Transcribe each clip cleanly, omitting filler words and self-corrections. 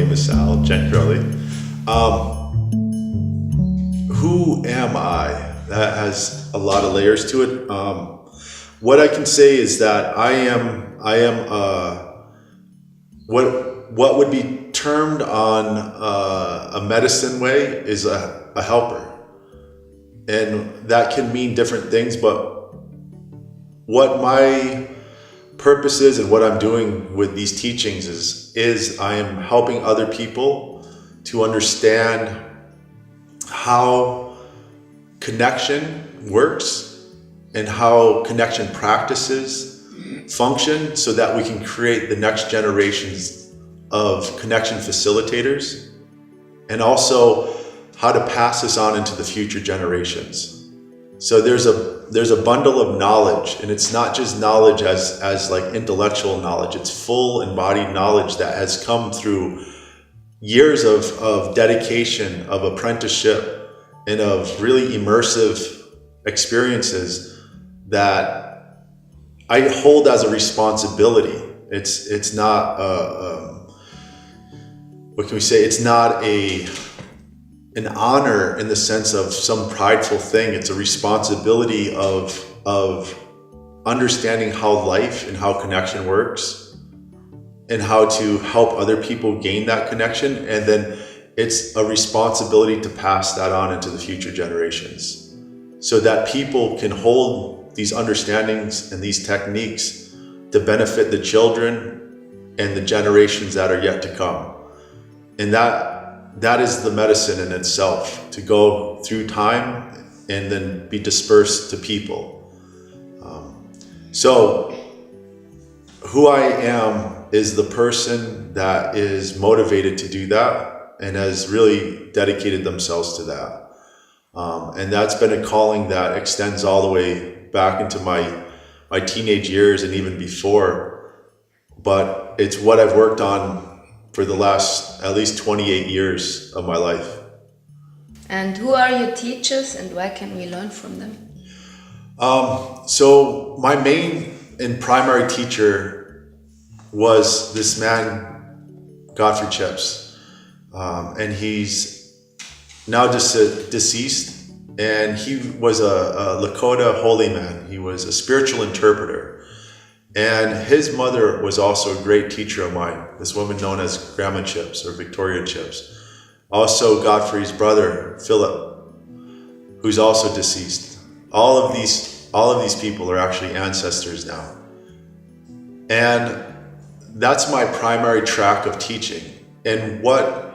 name is Sal Gencarelle. Who am I? That has a lot of layers to it. What I can say is that I am what would be termed on a medicine way is a helper. And that can mean different things, but what my purpose is and what I'm doing with these teachings is I am helping other people to understand how connection works and how connection practices function so that we can create the next generations of connection facilitators, and also how to pass this on into the future generations. So there's a bundle of knowledge, and it's not just knowledge as like intellectual knowledge. It's full embodied knowledge that has come through years of dedication, of apprenticeship, and of really immersive experiences that I hold as a responsibility. It's not what can we say? It's not an honor in the sense of some prideful thing. It's a responsibility of understanding how life and how connection works and how to help other people gain that connection. And then it's a responsibility to pass that on into the future generations so that people can hold these understandings and these techniques to benefit the children and the generations that are yet to come. And that is the medicine in itself, to go through time and then be dispersed to people. So who I am is the person that is motivated to do that and has really dedicated themselves to that. And that's been a calling that extends all the way back into my teenage years and even before. But it's what I've worked on for the last at least 28 years of my life. And who are your teachers and where can we learn from them? So my main and primary teacher was this man, Godfrey Chips. And he's now deceased, and he was a Lakota holy man. He was a spiritual interpreter. And his mother was also a great teacher of mine, this woman known as Grandma Chips or Victoria Chips. Also Godfrey's brother, Philip, who's also deceased. All of these people are actually ancestors now. And that's my primary track of teaching. And what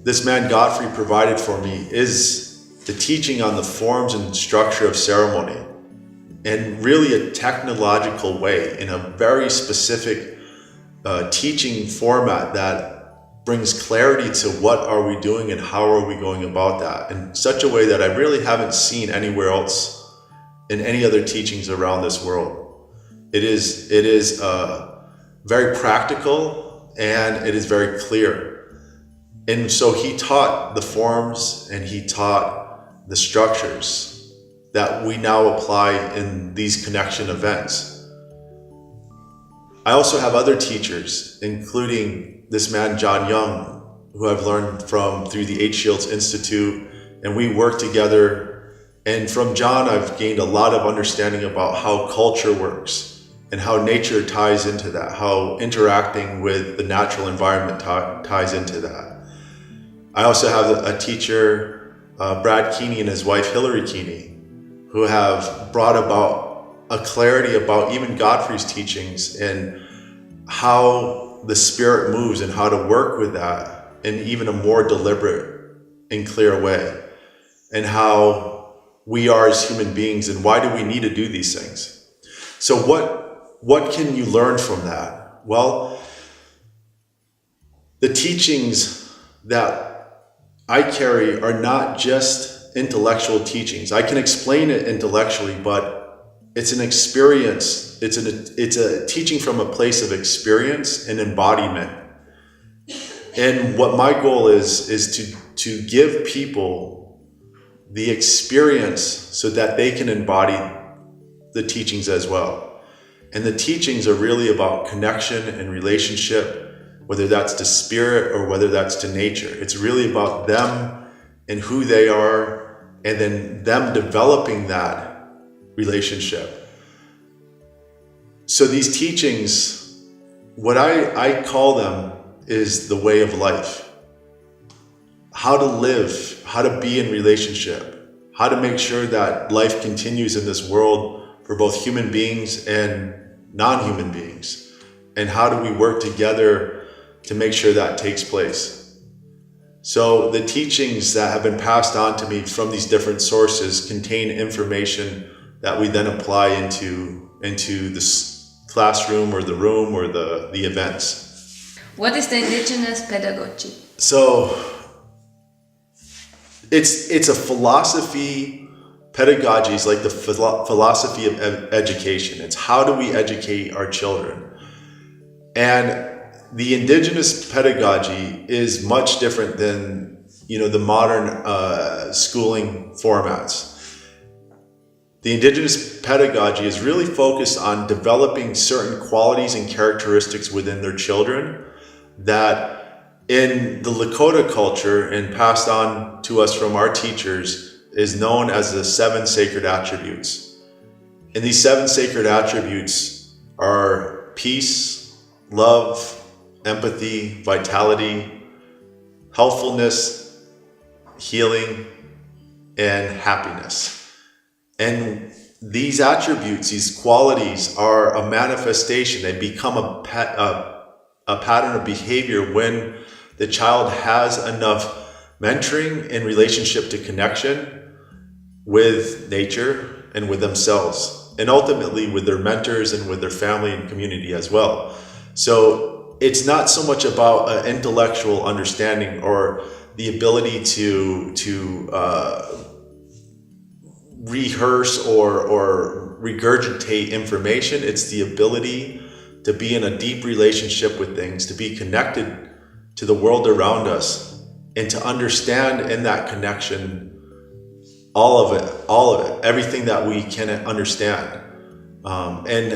this man Godfrey provided for me is the teaching on the forms and structure of ceremony, and really a technological way, in a very specific teaching format that brings clarity to what are we doing and how are we going about that in such a way that I really haven't seen anywhere else in any other teachings around this world. It is very practical and it is very clear. And so he taught the forms and he taught the structures that we now apply in these connection events. I also have other teachers, including this man, John Young, who I've learned from through the H. Shields Institute, and we work together. And from John, I've gained a lot of understanding about how culture works and how nature ties into that, how interacting with the natural environment ties into that. I also have a teacher, Brad Keeney, and his wife, Hillary Keeney, who have brought about a clarity about even Godfrey's teachings and how the spirit moves and how to work with that in even a more deliberate and clear way, and how we are as human beings and why do we need to do these things. So what can you learn from that? Well, the teachings that I carry are not just intellectual teachings. I can explain it intellectually, but it's an experience. It's a teaching from a place of experience and embodiment. And what my goal is to give people the experience so that they can embody the teachings as well. And the teachings are really about connection and relationship whether that's to spirit or whether that's to nature. It's really about them and who they are, and then them developing that relationship. So these teachings, what I call them is the way of life. How to live, how to be in relationship, how to make sure that life continues in this world for both human beings and non-human beings. And how do we work together to make sure that takes place? So the teachings that have been passed on to me from these different sources contain information that we then apply into this classroom or the room or the events. What is the indigenous pedagogy? So it's a philosophy. Pedagogy is like the philosophy of education. It's how do we educate our children? And the indigenous pedagogy is much different than, the modern schooling formats. The indigenous pedagogy is really focused on developing certain qualities and characteristics within their children that in the Lakota culture and passed on to us from our teachers is known as the 7 sacred attributes. And these 7 sacred attributes are peace, love, empathy, vitality, helpfulness, healing, and happiness. And these attributes, these qualities are a manifestation. They become a pattern of behavior when the child has enough mentoring in relationship to connection with nature and with themselves, and ultimately with their mentors and with their family and community as well. So it's not so much about an intellectual understanding or the ability to rehearse or regurgitate information. It's the ability to be in a deep relationship with things, to be connected to the world around us, and to understand in that connection all of it, everything that we can understand. And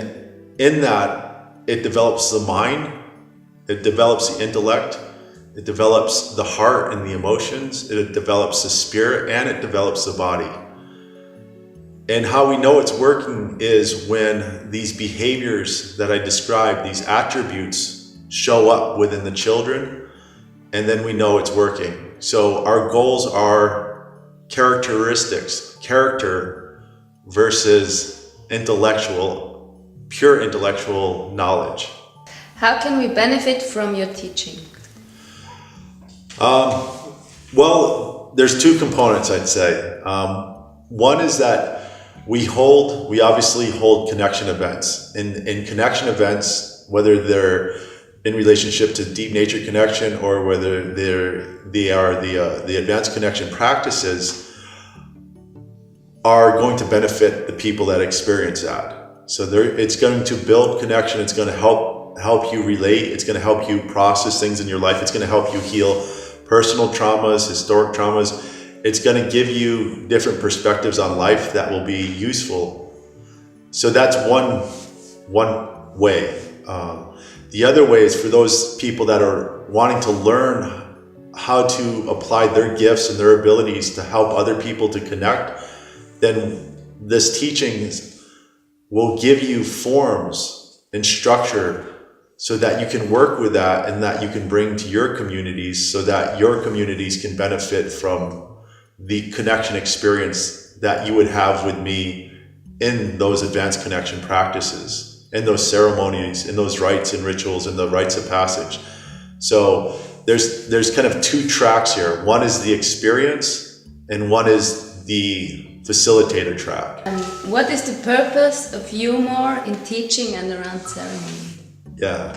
in that, it develops the mind, it develops the intellect, it develops the heart and the emotions, it develops the spirit, and it develops the body. And how we know it's working is when these behaviors that I described, these attributes, show up within the children, and then we know it's working. So our goals are characteristics, character versus pure intellectual knowledge. How can we benefit from your teaching? Well, there's 2 components, I'd say. One is that we obviously hold connection events. In connection events, whether they're in relationship to deep nature connection or whether they are the advanced connection practices, are going to benefit the people that experience that. So it's going to build connection. It's going to help you relate. It's going to help you process things in your life. It's going to help you heal personal traumas, historic traumas. It's going to give you different perspectives on life that will be useful. So that's one way. The other way is for those people that are wanting to learn how to apply their gifts and their abilities to help other people to connect, then this teaching will give you forms and structure so that you can work with that and that you can bring to your communities so that your communities can benefit from the connection experience that you would have with me in those advanced connection practices, in those ceremonies, in those rites and rituals, and the rites of passage. So there's kind of 2 tracks here. One is the experience and one is the facilitator track. What is the purpose of humor in teaching and around ceremony? Yeah.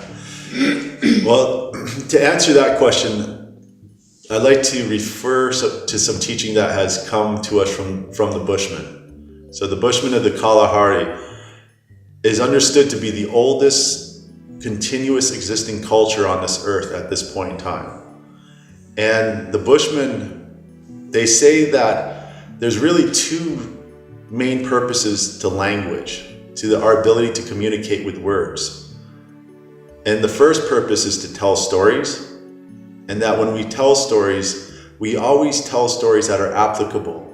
Well, to answer that question, I'd like to refer to some teaching that has come to us from the Bushmen. So the Bushmen of the Kalahari is understood to be the oldest continuous existing culture on this earth at this point in time. And the Bushmen, they say that there's really 2 main purposes to language, to our ability to communicate with words. And the first purpose is to tell stories, and that when we tell stories, we always tell stories that are applicable.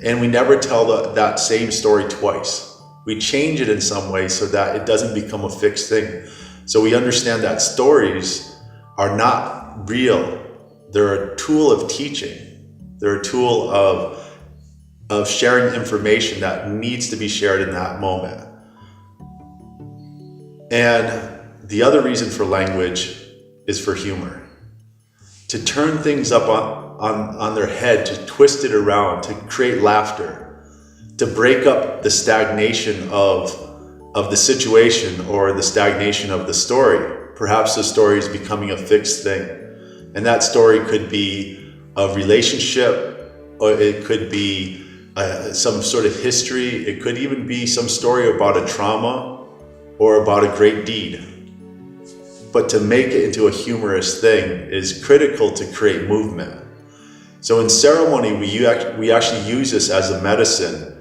And we never tell that same story twice. We change it in some way so that it doesn't become a fixed thing. So we understand that stories are not real. They're a tool of teaching. They're a tool of sharing information that needs to be shared in that moment. And the other reason for language is for humor. To turn things up on their head, to twist it around, to create laughter, to break up the stagnation of the situation or the stagnation of the story. Perhaps the story is becoming a fixed thing. And that story could be a relationship, or it could be some sort of history. It could even be some story about a trauma or about a great deed. But to make it into a humorous thing is critical to create movement. So in ceremony, we actually use this as a medicine.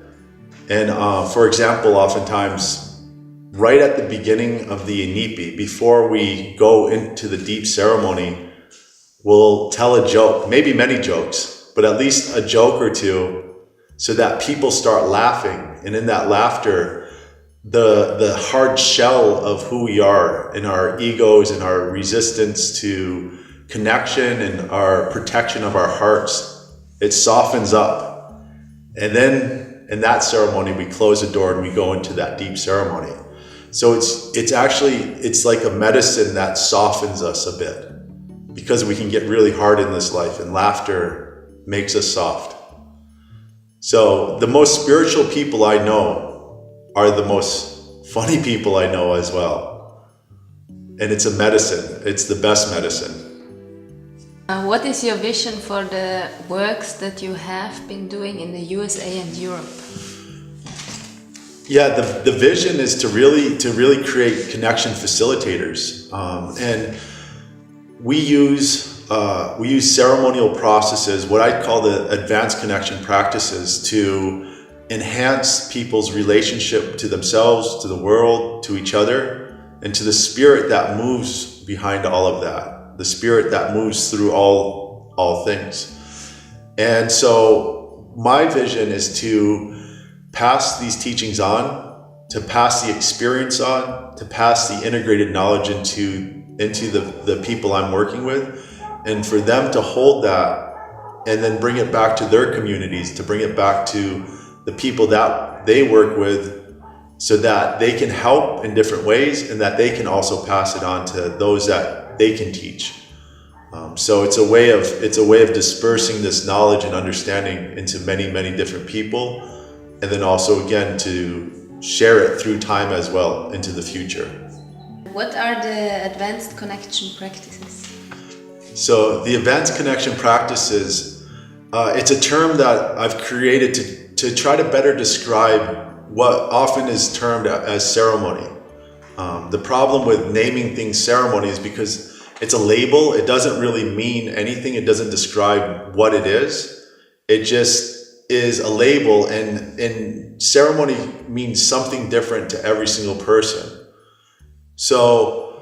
And for example, oftentimes, right at the beginning of the inipi, before we go into the deep ceremony, we'll tell a joke, maybe many jokes, but at least a joke or two, so that people start laughing. And in that laughter, the hard shell of who we are and our egos and our resistance to connection and our protection of our hearts, it softens up. And then in that ceremony, we close the door and we go into that deep ceremony. So it's like a medicine that softens us a bit, because we can get really hard in this life, and laughter makes us soft. So the most spiritual people I know are the most funny people I know as well. And it's a medicine. It's the best medicine. What is your vision for the works that you have been doing in the USA and Europe? Yeah, the vision is to really create connection facilitators, and we use ceremonial processes, what I call the advanced connection practices, to enhance people's relationship to themselves, to the world, to each other, and to the spirit that moves behind all of that, the spirit that moves through all things. And so my vision is to pass these teachings on, to pass the experience on, to pass the integrated knowledge into the people I'm working with, and for them to hold that and then bring it back to their communities, to bring it back to the people that they work with, so that they can help in different ways and that they can also pass it on to those that they can teach. So it's a way of dispersing this knowledge and understanding into many, many different people, and then also again to share it through time as well into the future. What are the advanced connection practices? So the advanced connection practices, it's a term that I've created to try to better describe what often is termed as ceremony. The problem with naming things ceremony is because it's a label. It doesn't really mean anything. It doesn't describe what it is. It just is a label, and ceremony means something different to every single person. So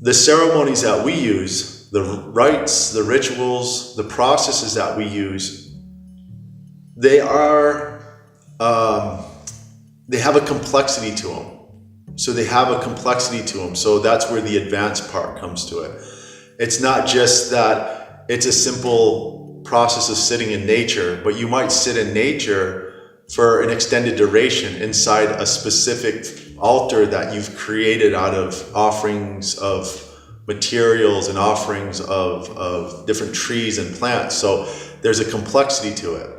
the ceremonies that we use, the rites, the rituals, the processes that we use, they have a complexity to them. So they have a complexity to them. So that's where the advanced part comes to it. It's not just that it's a simple process of sitting in nature, but you might sit in nature for an extended duration inside a specific altar that you've created out of offerings of materials and offerings of different trees and plants. So there's a complexity to it.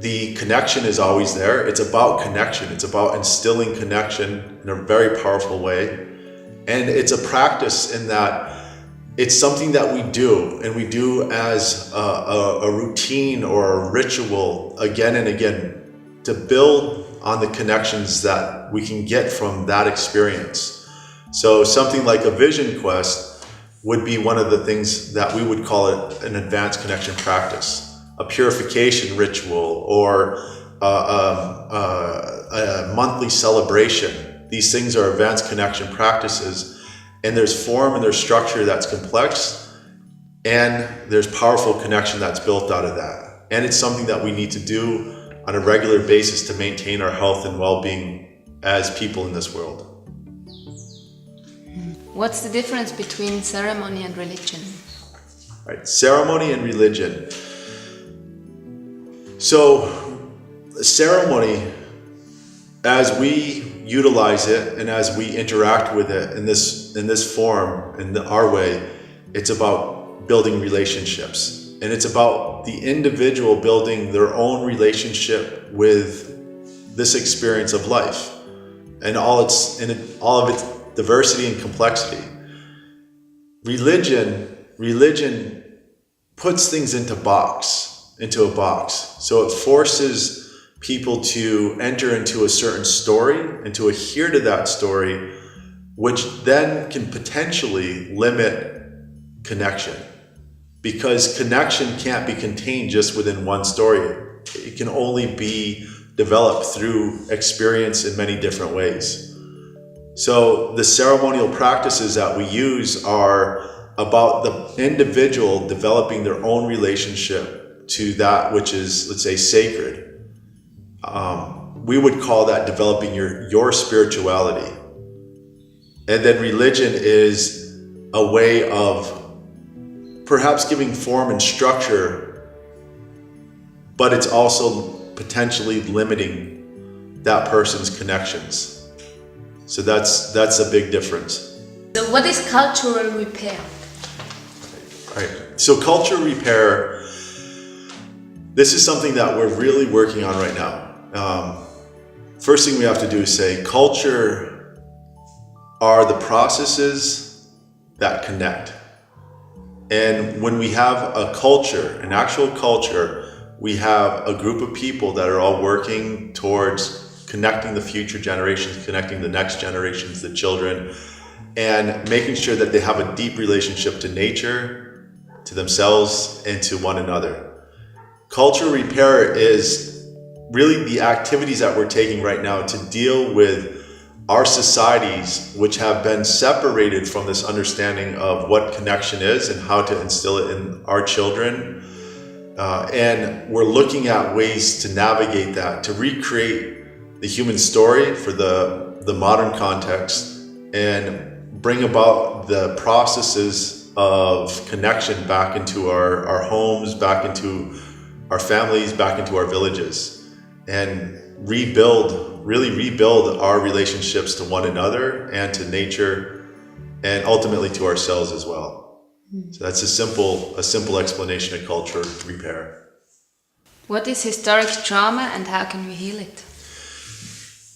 The connection is always there. It's about connection. It's about instilling connection in a very powerful way. And it's a practice in that it's something that we do, and we do as a routine or a ritual again and again to build on the connections that we can get from that experience. So something like a vision quest would be one of the things that we would call it an advanced connection practice. A purification ritual, or a monthly celebration these things are advanced connection practices, and there's form and there's structure that's complex, and there's powerful connection that's built out of that. And it's something that we need to do on a regular basis to maintain our health and well-being as people in this world. What's the difference between ceremony and religion? Right, ceremony and religion. So, ceremony, as we utilize it and as we interact with it in this form, in our way, it's about building relationships. And it's about the individual building their own relationship with this experience of life and all of its diversity and complexity. Religion puts things into a box. So it forces people to enter into a certain story and to adhere to that story, which then can potentially limit connection. Because connection can't be contained just within one story. It can only be developed through experience in many different ways. So the ceremonial practices that we use are about the individual developing their own relationship to that which is, let's say, sacred. We would call that developing your spirituality. And then religion is a way of perhaps giving form and structure, but it's also potentially limiting that person's connections. So that's a big difference. So what is cultural repair? Right. So cultural repair, this is something that we're really working on right now. First thing we have to do is say culture are the processes that connect. And when we have a culture, an actual culture, we have a group of people that are all working towards connecting the future generations, connecting the next generations, the children, and making sure that they have a deep relationship to nature, to themselves, and to one another. Cultural repair is really the activities that we're taking right now to deal with our societies, which have been separated from this understanding of what connection is and how to instill it in our children. And we're looking at ways to navigate that, to recreate the human story for the modern context and bring about the processes of connection back into our homes, back into our families, back into our villages, and really rebuild our relationships to one another and to nature and ultimately to ourselves as well. So that's a simple explanation of culture repair. What is historic trauma and how can we heal it?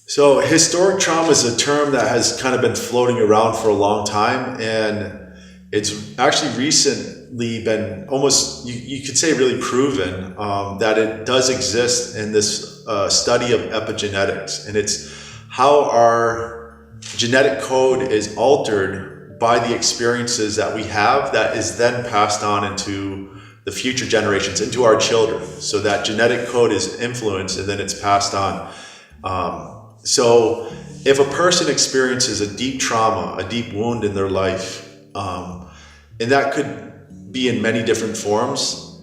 So historic trauma is a term that has kind of been floating around for a long time, and it's actually recently been almost, you could say really proven that it does exist in this study of epigenetics. And it's how our genetic code is altered by the experiences that we have that is then passed on into the future generations, into our children. So that genetic code is influenced and then it's passed on. So if a person experiences a deep trauma, a deep wound in their life, and that could be in many different forms,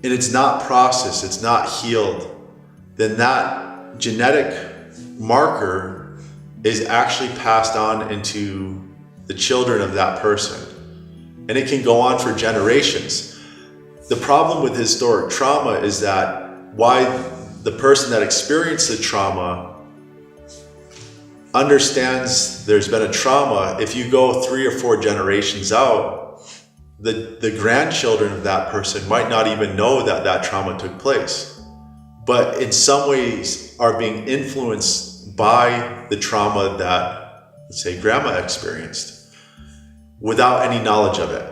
and it's not processed, it's not healed, then that genetic marker is actually passed on into the children of that person. And it can go on for generations. The problem with historic trauma is that why the person that experienced the trauma understands there's been a trauma. If you go 3 or 4 generations out, the grandchildren of that person might not even know that that trauma took place, but in some ways are being influenced by the trauma that, let's say, grandma experienced without any knowledge of it.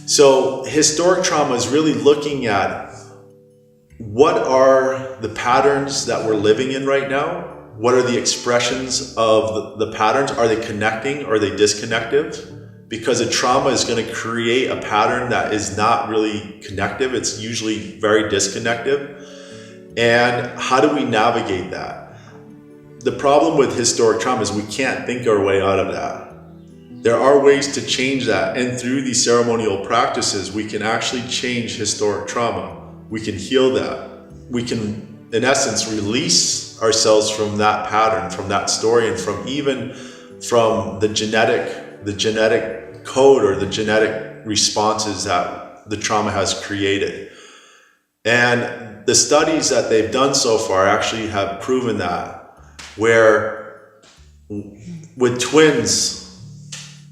So historic trauma is really looking at what are the patterns that we're living in right now? What are the expressions of the patterns? Are they connecting or are they disconnective? Because a trauma is going to create a pattern that is not really connective. It's usually very disconnective. And how do we navigate that? the problem with historic trauma is we can't think our way out of that. There are ways to change that, and through these ceremonial practices, we can actually change historic trauma. We can heal that. We can, in essence, release ourselves from that pattern, from that story, and from the genetic code or the genetic responses that the trauma has created. And the studies that they've done so far actually have proven that, where with twins,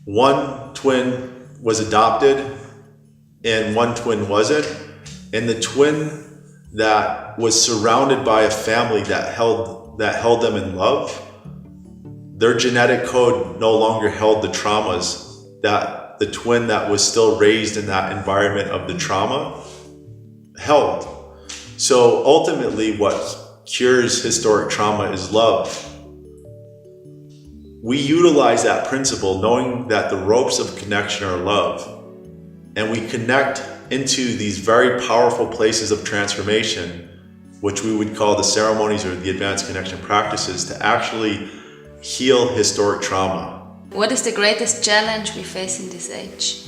one twin was adopted and one twin wasn't, and the twin that was surrounded by a family that held them in love, their genetic code no longer held the traumas that the twin that was still raised in that environment of the trauma held. So ultimately, what cures historic trauma is love. We utilize that principle knowing that the ropes of connection are love, and we connect into these very powerful places of transformation, which we would call the ceremonies or the advanced connection practices, to actually heal historic trauma. What is the greatest challenge we face in this age?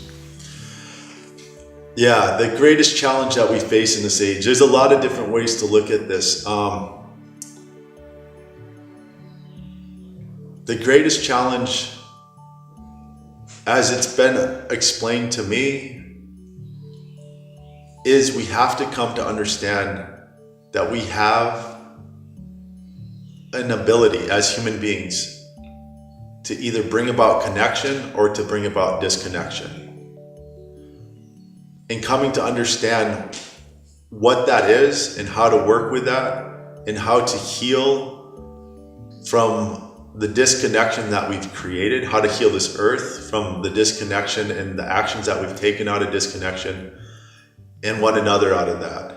Yeah, the greatest challenge that we face in this age, there's a lot of different ways to look at this. The greatest challenge, as it's been explained to me, is we have to come to understand that we have an ability as human beings to either bring about connection or to bring about disconnection. And coming to understand what that is and how to work with that and how to heal from the disconnection that we've created, how to heal this earth from the disconnection and the actions that we've taken out of disconnection, and one another out of that,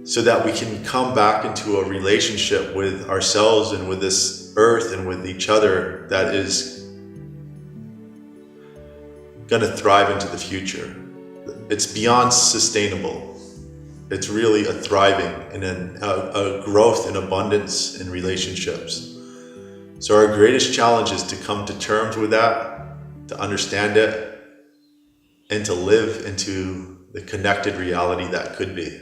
so that we can come back into a relationship with ourselves and with this earth and with each other that is going to thrive into the future. It's beyond sustainable. It's really a thriving and a growth and abundance in relationships. So our greatest challenge is to come to terms with that, to understand it, and to live into the connected reality that could be.